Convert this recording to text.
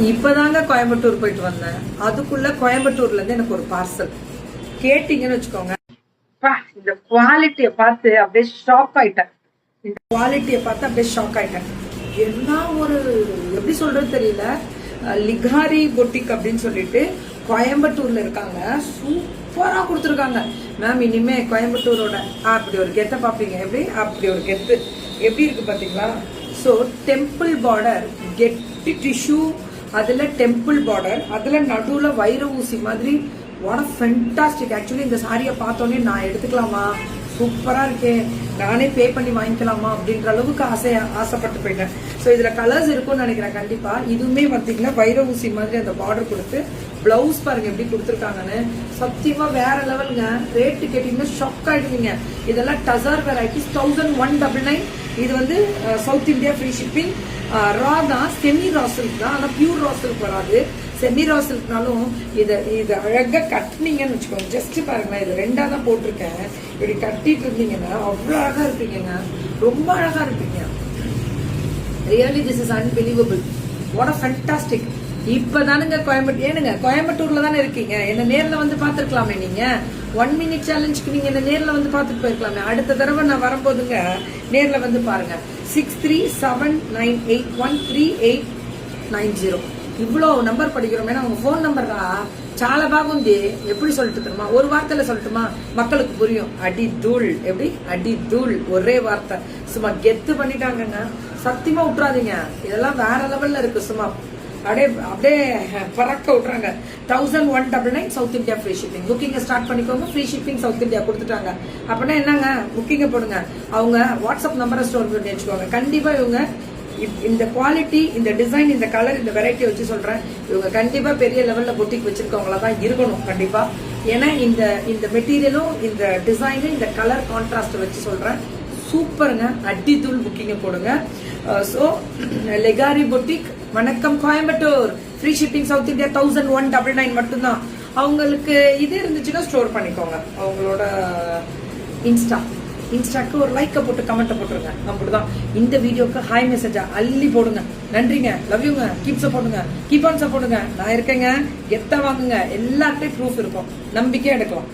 இப்பதாங்க கோயம்புத்தூர் போயிட்டு வந்தேன். அதுக்குள்ள கோயம்புத்தூர்ல இருந்து எனக்கு ஒரு பார்சல் கேட்டீங்கன்னு வச்சுக்கோங்க. இந்த குவாலிட்டியை பார்த்து அப்படியே ஷாக் ஆயிட்டேன். என்ன ஒரு எப்படி சொல்றது தெரியல. லிகாரி பொட்டிக் அப்படின்னு சொல்லிட்டு கோயம்புத்தூர்ல இருக்காங்க. சூப்பரா கொடுத்துருக்காங்க. மேம் இனிமே கோயம்புத்தூரோட அப்படி ஒரு கெத்த பாப்பீங்க. எப்படி அப்படி ஒரு கெத்து எப்படி இருக்கு பாத்தீங்களா? ஸோ டெம்பிள் பார்டர் கெட்டி டிஷ்யூ, அதுல டெம்பிள் பார்டர், அதுல நடுவுல வைர ஊசி மாதிரி. What a fantastic. ஆக்சுவலி இந்த சாரியை பார்த்தோன்னே நான் எடுத்துக்கலாமா, சூப்பரா இருக்கே, நானே பே பண்ணி வாங்கிக்கலாமா அப்படின்ற அளவுக்கு ஆசைப்பட்டு போயிட்டேன். ஸோ இதுல கலர்ஸ் இருக்கும்னு நினைக்கிறேன் கண்டிப்பா. இதுவுமே பார்த்தீங்கன்னா வைர ஊசி மாதிரி அந்த பார்டர் கொடுத்து பிளவுஸ் பாருங்க எப்படி கொடுத்துருக்காங்கன்னு. சத்தியமா வேற லெவலுங்க. ரேட்டு கேட்டீங்கன்னா ஷாக் ஆயிடுவீங்க. இதெல்லாம் டசர் வெரைட்டிஸ் 1199. இது வந்து சவுத் இந்தியா ஃப்ரீ ஷிப்பிங். ரா தான், செமி ரா சில்க் தான், ஆனால் பியூர் ரா சில்க் வராது. செமி ரா சில்க்னாலும் இதை அழகாக கட்டினீங்கன்னு வச்சுக்கோங்க. ஜஸ்ட் பாருங்களேன், இது ரெண்டா தான் போட்டிருக்கேன். இப்படி கட்டிட்டு இருந்தீங்கன்னா அவ்வளோ அழகா இருப்பீங்க, ரொம்ப அழகா இருப்பீங்க. Really this is unbelievable. What a fantastic. இப்பதானுங்க கோயம்புத்தூர்ல தானே இருக்கீங்க. என்ன நேர்ல வந்து பாத்துருக்கலாமே. நீங்க 1 minute சேலஞ்சுக்கு நீங்க என்ன நேர்ல வந்து பாத்துட்டு போயிருக்கலாமே. அடுத்த தடவை நான் வரும்போதுங்க நேர்ல வந்து பாருங்க. 6379813890 இவ்வளவு நம்பர் படிக்கிறோம். ஏன்னா உங்க போன் நம்பர் చాలా బాగుంది. எப்படி சொல்லிட்டு தெரியுமா, ஒரு வார்த்தையில சொல்லட்டுமா, மக்களுக்கு புரியும். அடி தூள். எப்படி அடி தூள், ஒரே வார்த்தை. சும்மா கெத்து பண்ணிட்டாங்க. சத்தியமா விட்டுறாதீங்க. இதெல்லாம் வேற லெவல்ல இருக்கு. சும்மா அப்படியே பறக்க விட்டுறாங்க. 1199 சவுத் இந்தியா ஃப்ரீ ஷிப்பிங். புக்கிங்க ஸ்டார்ட் பண்ணிக்கோங்க. ஃப்ரீ ஷிப்பிங் சவுத் இந்தியா கொடுத்துட்டாங்க. அப்படின்னா என்னங்க, புக்கிங்க போடுங்க. அவங்க வாட்ஸ்அப் நம்பரை ஸ்டோர் பண்ணி வச்சுக்கோங்க. கண்டிப்பா இவங்க இந்த குவாலிட்டி, இந்த டிசைன், இந்த கலர், இந்த வெரைட்டி வச்சு சொல்றேன், இவங்க கண்டிப்பா பெரிய லெவல்ல பொட்டிக் வச்சிருக்கவங்களா தான் இருக்கணும் கண்டிப்பா. ஏன்னா இந்த மெட்டீரியலும், இந்த டிசைனு, இந்த கலர் கான்ட்ராஸ்ட் வச்சு சொல்றேன். சூப்பருங்க. அடி தூள். புக்கிங்க போடுங்க. ஸோ லெகாரி பொட்டிக், வணக்கம் Coimbatore. Free shipping south India 1199 மட்டும்தான். அவங்களுக்கு இது இருந்துச்சுன்னா ஸ்டோர் பண்ணிக்கோங்க. அவங்களோட இன்ஸ்டாக்கு ஒரு லைக்கை போட்டு கமெண்ட்டை போட்டுருங்க. அப்படிதான் இந்த வீடியோக்கு ஹாய் மெசேஜா அள்ளி போடுங்க. நன்றிங்க, லவ் யூங்க, கீப் சப்போர்ட்டுங்க, கீப் ஆன் சப்போர்ட்டுங்க. நான் இருக்கேங்க. எத்த வாங்குங்க. எல்லாத்தையும் ப்ரூஃப் இருக்கும். நம்பிக்கையா எடுக்கலாம்.